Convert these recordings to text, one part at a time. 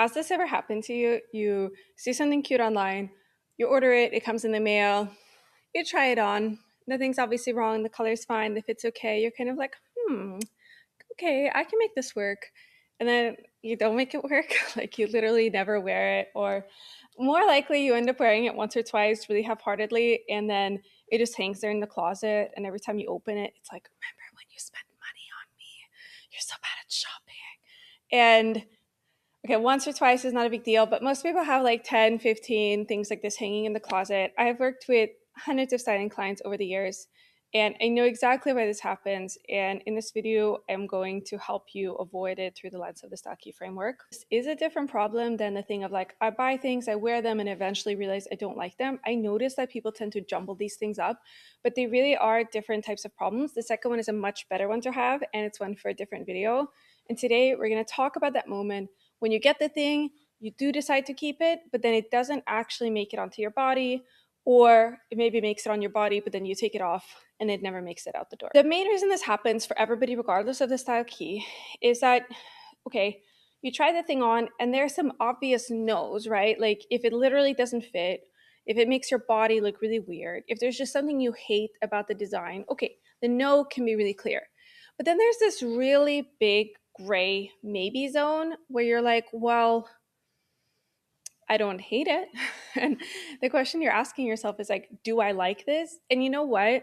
Has this ever happened to you? You see something cute online, you order it, it comes in the mail, you try it on, nothing's obviously wrong, the color's fine, the fit's okay. You're kind of like, okay, I can make this work. And then you don't make it work. Like you literally never wear it. Or more likely, you end up wearing it once or twice really half heartedly. And then it just hangs there in the closet. And every time you open it, it's like, remember when you spent money on me? You're so bad at shopping. And okay, once or twice is not a big deal, but most people have like 10, 15 things like this hanging in the closet. I've worked with hundreds of styling clients over the years, and I know exactly why this happens. And in this video, I'm going to help you avoid it through the lens of the style key framework. This is a different problem than the thing of like, I buy things, I wear them, and eventually realize I don't like them. I notice that people tend to jumble these things up, but they really are different types of problems. The second one is a much better one to have, and it's one for a different video. And today, we're going to talk about that moment when you get the thing, you do decide to keep it, but then it doesn't actually make it onto your body, or it maybe makes it on your body, but then you take it off and it never makes it out the door. The main reason this happens for everybody, regardless of the style key, is that, okay, you try the thing on and there's some obvious no's, right? Like if it literally doesn't fit, if it makes your body look really weird, if there's just something you hate about the design, okay, the no can be really clear. But then there's this really big gray maybe zone where you're like, well, I don't hate it. And the question you're asking yourself is like, do I like this? And you know what?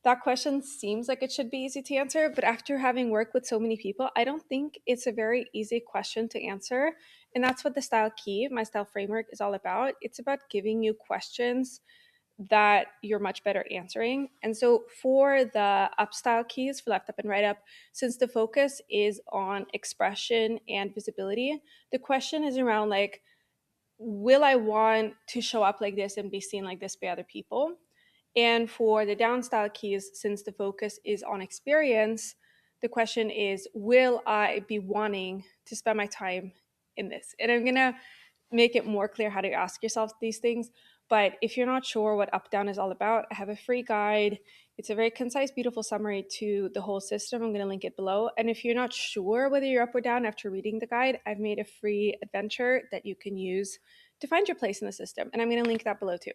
That question seems like it should be easy to answer, but after having worked with so many people, I don't think it's a very easy question to answer. And that's what the style key, my style framework, is all about. It's about giving you questions that you're much better answering. And so for the up style keys, for left up and right up, since the focus is on expression and visibility, the question is around like, will I want to show up like this and be seen like this by other people? And for the down style keys, since the focus is on experience, the question is, will I be wanting to spend my time in this? And I'm going to make it more clear how to ask yourself these things. But if you're not sure what up down is all about, I have a free guide. It's a very concise, beautiful summary to the whole system. I'm going to link it below. And if you're not sure whether you're up or down after reading the guide, I've made a free adventure that you can use to find your place in the system. And I'm going to link that below too.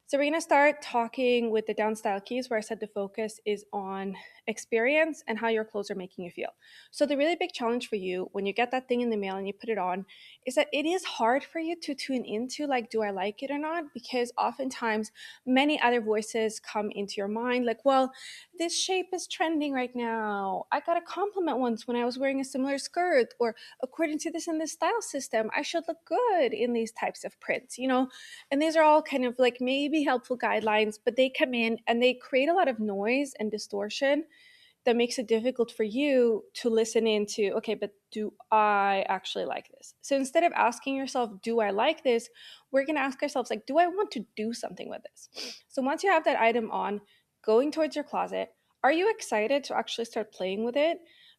So we're going to start talking with the down style keys, where I said the focus is on experience and how your clothes are making you feel. So the really big challenge for you when you get that thing in the mail and you put it on is that it is hard for you to tune into like, do I like it or not? Because oftentimes many other voices come into your mind like, well, this shape is trending right now. I got a compliment once when I was wearing a similar skirt, or according to this in this style system, I should look good in these types of prints, you know? And these are all kind of like maybe helpful guidelines, but they come in and they create a lot of noise and distortion that makes it difficult for you to listen into, okay, but do I actually like this? So instead of asking yourself, do I like this? We're going to ask ourselves, like, do I want to do something with this? So once you have that item on, going towards your closet, are you excited to actually start playing with it?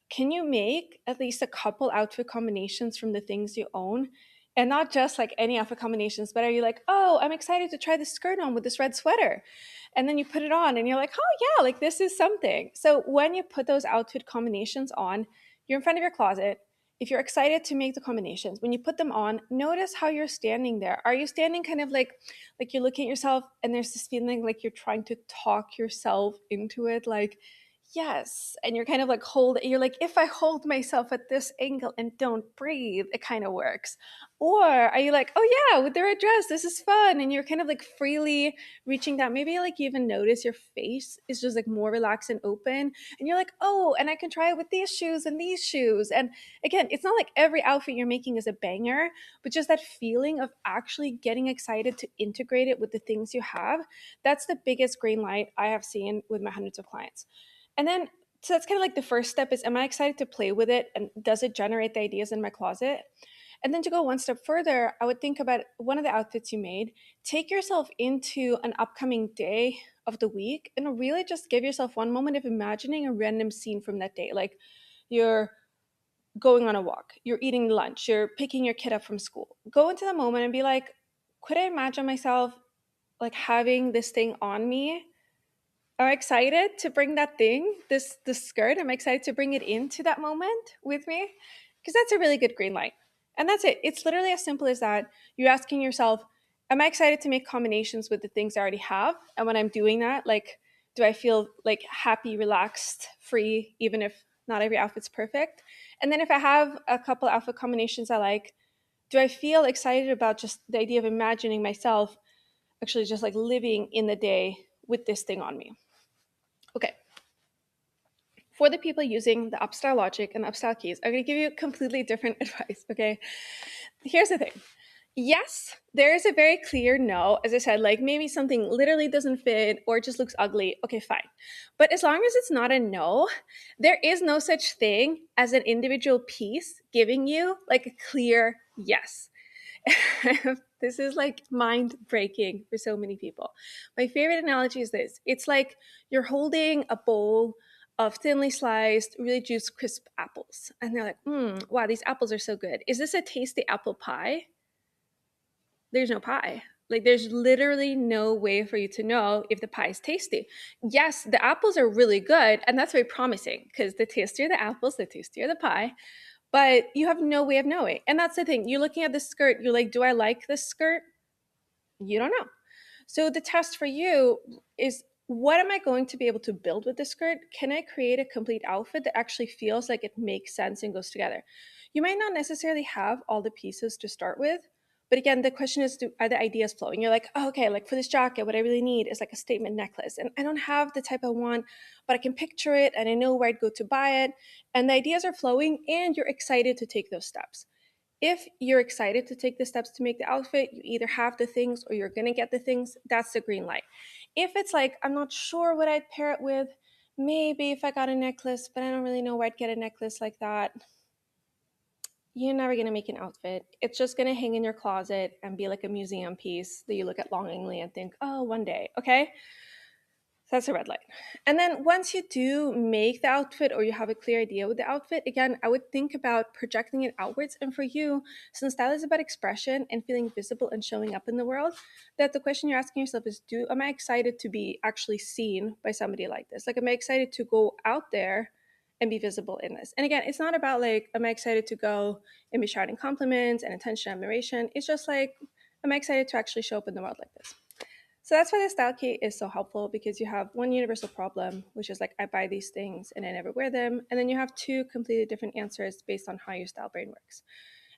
Can you make at least a couple outfit combinations from the things you own? And not just like any outfit combinations, but are you like, oh, I'm excited to try this skirt on with this red sweater? And then you put it on and you're like, oh yeah, like this is something. So when you put those outfit combinations on, you're in front of your closet. If you're excited to make the combinations, when you put them on, notice how you're standing there. Are you standing kind of like you're looking at yourself and there's this feeling like you're trying to talk yourself into it, like, yes. And you're kind of like you're like, if I hold myself at this angle and don't breathe, it kind of works. Or are you like, oh yeah, with the red dress, this is fun. And you're kind of like freely reaching down. Maybe like you even notice your face is just like more relaxed and open. And you're like, oh, and I can try it with these shoes and these shoes. And again, it's not like every outfit you're making is a banger, but just that feeling of actually getting excited to integrate it with the things you have. That's the biggest green light I have seen with my hundreds of clients. And then, so that's kind of like the first step is, am I excited to play with it? And does it generate the ideas in my closet? And then to go one step further, I would think about one of the outfits you made. Take yourself into an upcoming day of the week and really just give yourself one moment of imagining a random scene from that day. Like you're going on a walk, you're eating lunch, you're picking your kid up from school. Go into the moment and be like, could I imagine myself like having this thing on me? Am I excited to bring that thing, this skirt? Am I excited to bring it into that moment with me? Because that's a really good green light. And that's it. It's literally as simple as that. You're asking yourself, am I excited to make combinations with the things I already have? And when I'm doing that, like, do I feel like happy, relaxed, free, even if not every outfit's perfect? And then if I have a couple outfit combinations I like, do I feel excited about just the idea of imagining myself actually just like living in the day with this thing on me? Okay. For the people using the upstyle logic and the upstyle keys, I'm going to give you completely different advice. Okay. Here's the thing. Yes, there is a very clear no. As I said, like maybe something literally doesn't fit or just looks ugly. Okay, fine. But as long as it's not a no, there is no such thing as an individual piece giving you like a clear yes. This is like mind breaking for so many people. My favorite analogy is this: it's like you're holding a bowl of thinly sliced, really juicy, crisp apples. And they're like, wow, these apples are so good. Is this a tasty apple pie? There's no pie. Like, there's literally no way for you to know if the pie is tasty. Yes, the apples are really good, and that's very promising because the tastier the apples, the tastier the pie. But you have no way of knowing. And that's the thing. You're looking at the skirt, you're like, do I like this skirt? You don't know. So the test for you is, what am I going to be able to build with this skirt? Can I create a complete outfit that actually feels like it makes sense and goes together? You might not necessarily have all the pieces to start with, but again, the question is, are the ideas flowing? You're like, oh, okay, like for this jacket, what I really need is like a statement necklace. And I don't have the type I want, but I can picture it and I know where I'd go to buy it. And the ideas are flowing and you're excited to take those steps. If you're excited to take the steps to make the outfit, you either have the things or you're going to get the things, that's the green light. If it's like, I'm not sure what I'd pair it with, maybe if I got a necklace, but I don't really know where I'd get a necklace like that, you're never going to make an outfit. It's just going to hang in your closet and be like a museum piece that you look at longingly and think, oh, one day, okay? That's a red light. And then once you do make the outfit or you have a clear idea with the outfit, again, I would think about projecting it outwards. And for you, since style is about expression and feeling visible and showing up in the world, that the question you're asking yourself is, am I excited to be actually seen by somebody like this? Like, am I excited to go out there and be visible in this? And again, it's not about like, am I excited to go and be shouting compliments and attention, admiration? It's just like, am I excited to actually show up in the world like this? So that's why the style kit is so helpful, because you have one universal problem, which is like, I buy these things and I never wear them. And then you have two completely different answers based on how your style brain works.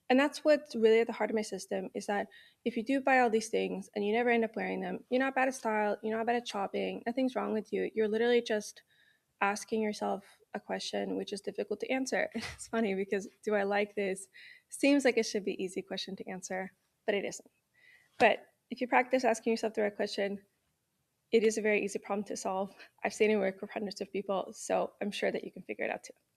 And that's what's really at the heart of my system, is that if you do buy all these things and you never end up wearing them, you're not bad at style, you're not bad at shopping, nothing's wrong with you. You're literally just asking yourself a question which is difficult to answer. It's funny because, do I like this? Seems like it should be an easy question to answer, but it isn't. But if you practice asking yourself the right question, it is a very easy problem to solve. I've seen it work with hundreds of people, so I'm sure that you can figure it out too.